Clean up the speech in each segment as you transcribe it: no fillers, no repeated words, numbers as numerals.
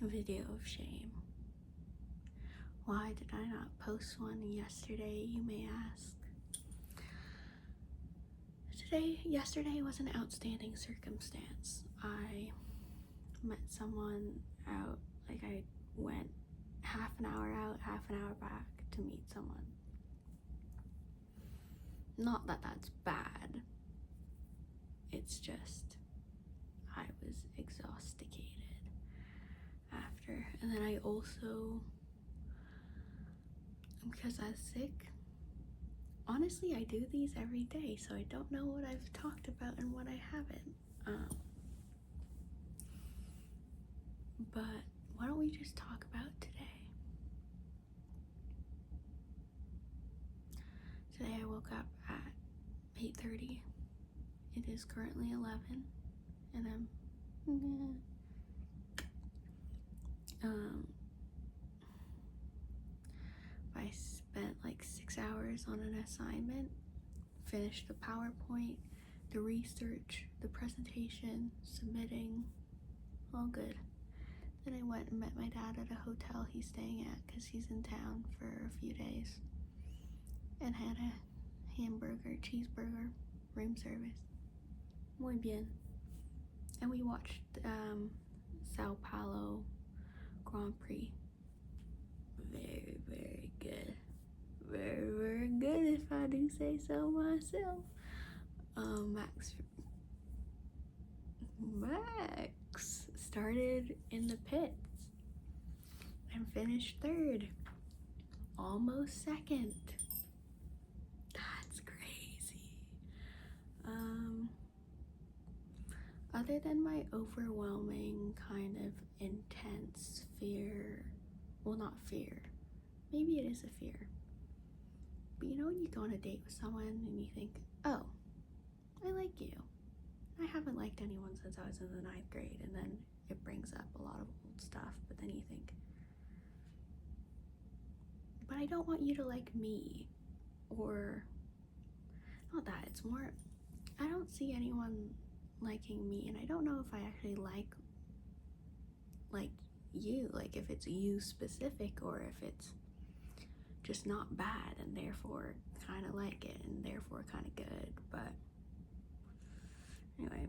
video of shame. Why did I not post one yesterday, you may ask? Yesterday was an outstanding circumstance. I met someone out, like I went half an hour out, half an hour back to meet someone. Not that that's bad, it's just I was exhausticated after. And then I also, because I was sick, honestly I do these every day, so I don't know what I've talked about and what I haven't. But why don't we just talk about today? Today I woke up at 8:30. It is currently 11 and I spent like 6 hours on an assignment, finished the PowerPoint, the research, the presentation, submitting, all good. Then I went and met my dad at a hotel he's staying at because he's in town for a few days, and had a hamburger, cheeseburger, room service. Muy bien. And we watched Sao Paulo Grand Prix. Very, very good. Very, very good, if I do say so myself. Max started in the pits and finished third, almost second. That's crazy. Other than my overwhelming kind of intense fear, well, not fear, maybe it is a fear, but you know when you go on a date with someone and you think, oh, I like you. I haven't liked anyone since I was in the 9th grade, and then it brings up a lot of old stuff, but then you think, but I don't want you to like me, or not that, it's more, I don't see anyone liking me, and I don't know if I actually like you, like if it's you specific, or if it's just not bad and therefore kind of like it and therefore kind of good. But anyway,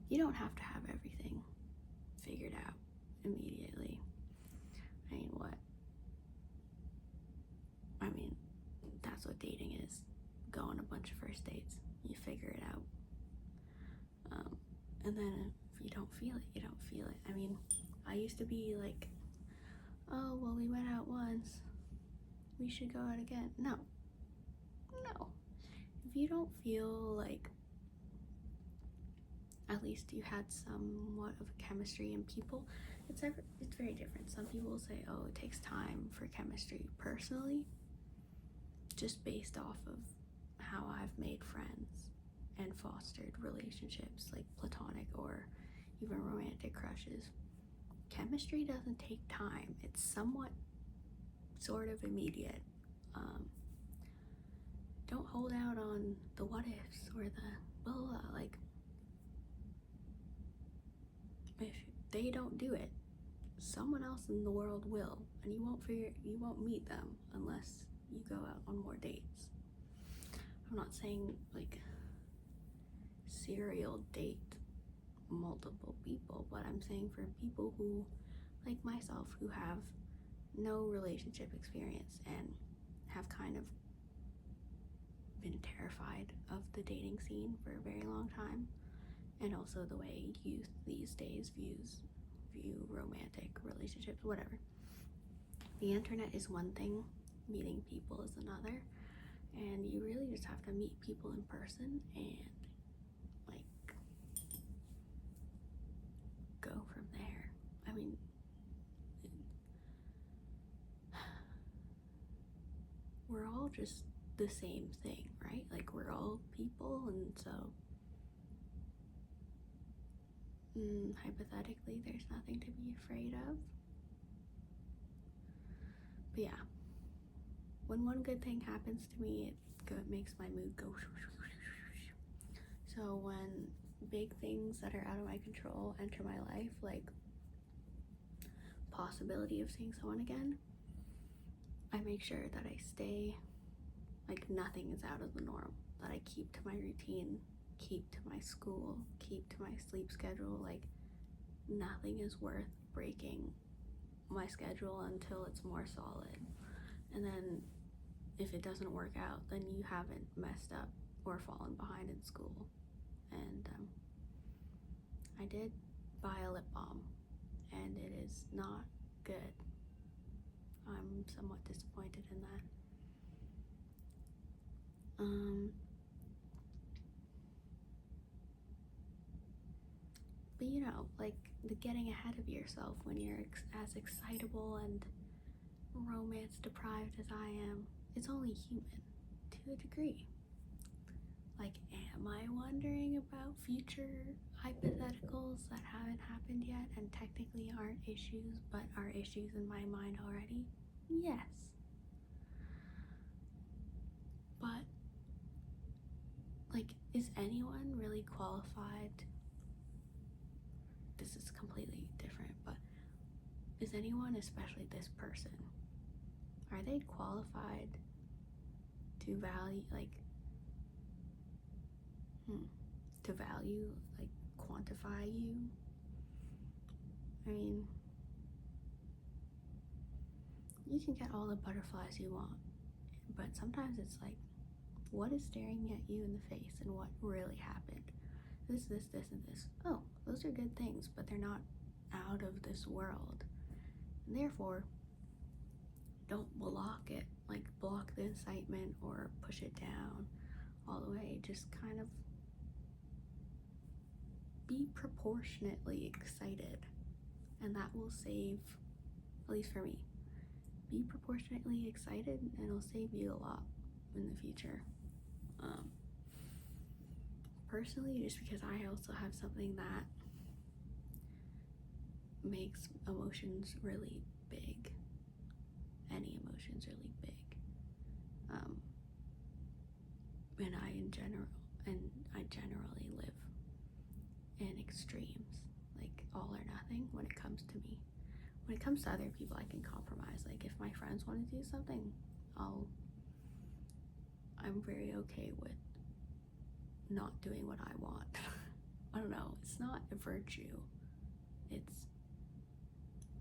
you don't have to have everything figured out immediately. I mean, that's what dating is. Go on a bunch of first dates, you figure it out. And then if you don't feel it, you don't feel it. I mean, I used to be like, oh, well, we went out once, we should go out again. No. If you don't feel like at least you had somewhat of a chemistry in people, it's very different. Some people say, oh, it takes time for chemistry. Personally, just based off of how I've made friends and fostered relationships, like platonic or even romantic crushes, chemistry doesn't take time. It's somewhat sort of immediate. Don't hold out on the what ifs or the blah blah. Like, if they don't do it, someone else in the world will, and you won't meet them unless you go out on more dates. I'm not saying like serial date multiple people, but I'm saying for people who, like myself, who have no relationship experience and have kind of been terrified of the dating scene for a very long time, and also the way youth these days view romantic relationships, whatever. The internet is one thing, meeting people is another, and you really just have to meet people in person and like go from there. I mean, we're all just the same thing, right? Like, we're all people, and so hypothetically there's nothing to be afraid of. But yeah, when one good thing happens to me, it makes my mood go. So when big things that are out of my control enter my life, like possibility of seeing someone again, I make sure that I stay, like, nothing is out of the norm, that I keep to my routine, keep to my school, keep to my sleep schedule. Like, nothing is worth breaking my schedule until it's more solid. And then if it doesn't work out, then you haven't messed up or fallen behind in school. And I did buy a lip balm, and it is not good. I'm somewhat disappointed in that. But you know, like, the getting ahead of yourself when you're as excitable and romance deprived as I am, it's only human to a degree. Like, am I wondering about future hypotheticals that haven't happened yet and technically aren't issues but are issues in my mind already? Yes. But, like, is anyone really qualified? This is completely different, but is anyone, especially this person, are they qualified to value, like, quantify you? I mean, you can get all the butterflies you want, but sometimes it's like, what is staring at you in the face and what really happened? This, and this. Oh, those are good things, but they're not out of this world. And therefore, don't block it, like block the excitement or push it down all the way. Just kind of be proportionately excited, and that will save, at least for me, be proportionately excited and it'll save you a lot in the future. Personally, just because I also have something that makes emotions really big, any emotions really big, and I generally live in extremes, like all or nothing when it comes to me. When it comes to other people, I can compromise. Like, if my friends want to do something, I'm very okay with not doing what I want. I don't know, it's not a virtue. It's,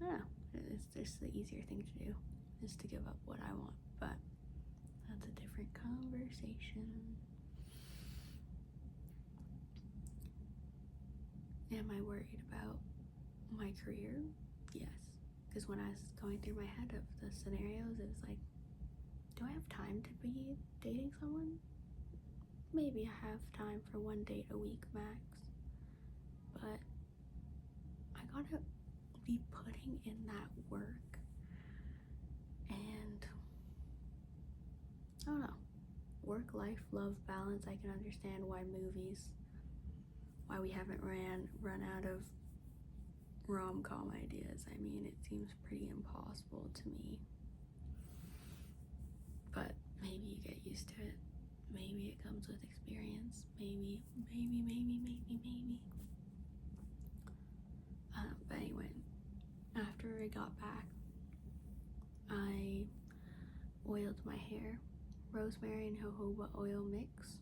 I don't know, it's just the easier thing to do, is to give up what I want, but that's a different conversation. Am I worried about my career? Yes, because when I was going through my head of the scenarios, it was like, do I have time to be dating someone? Maybe I have time for one date a week max, but I gotta be putting in that work. And I don't know, work, life, love, balance. I can understand why we haven't run out of rom-com ideas. I mean, it seems pretty impossible to me, but maybe you get used to it. Maybe it comes with experience. Maybe. But anyway, after I got back, I oiled my hair, rosemary and jojoba oil mix.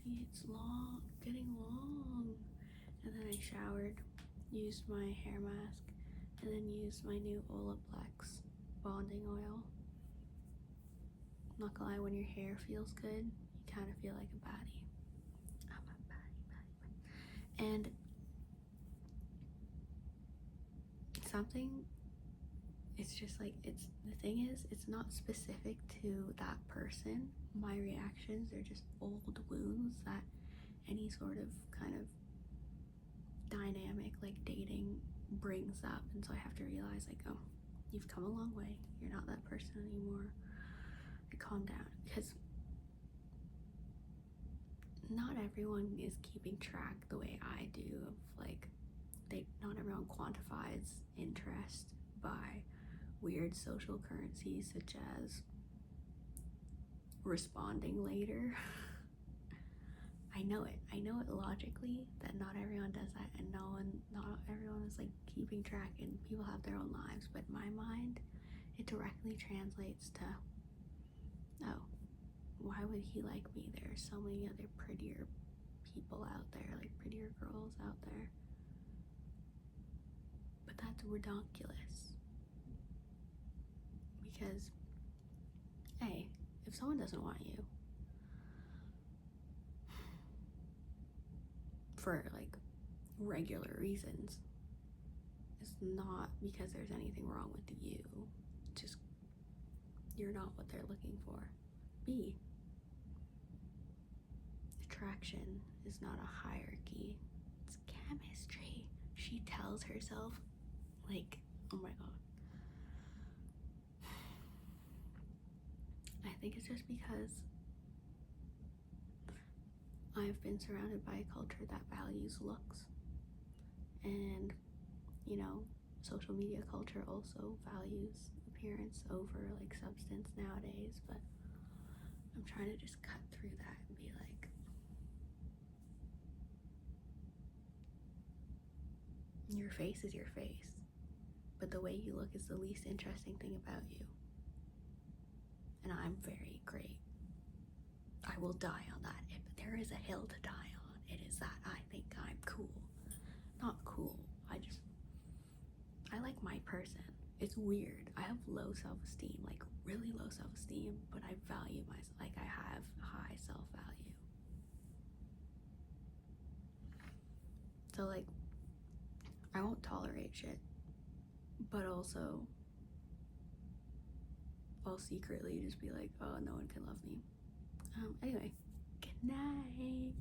See, it's long, getting long. And then I showered, used my hair mask, and then used my new Olaplex bonding oil. Not gonna lie, when your hair feels good, you kind of feel like a baddie. I'm a baddie. And it's just like, the thing is, it's not specific to that person. My reactions are just old wounds that any sort of kind of dynamic, like dating, brings up. And so I have to realize, like, oh, you've come a long way. You're not that person anymore. Calm down, because not everyone is keeping track the way I do of, like, not everyone quantifies interest by weird social currencies such as responding later. I know it logically that not everyone does that, and not everyone was like keeping track, and people have their own lives, but in my mind it directly translates to, oh, why would he like me? There are so many other prettier people out there, like prettier girls out there. But that's ridiculous. Because, hey, if someone doesn't want you for like regular reasons, it's not because there's anything wrong with you. Just, you're not what they're looking for. B, attraction is not a hierarchy, it's chemistry. She tells herself, like, oh my god. I think it's just because I've been surrounded by a culture that values looks, and you know, social media culture also values appearance over like substance nowadays. But I'm trying to just cut through that and be like, your face is your face, but the way you look is the least interesting thing about you. And I'm very great. I will die on that. If there is a hill to die on, it is that I think I'm cool. Not cool. I like my person. It's weird. I have low self-esteem, like really low self-esteem, but I value myself. Like, I have high self-value. So like, I won't tolerate shit, but also I'll secretly just be like, oh, no one can love me. Anyway, good night.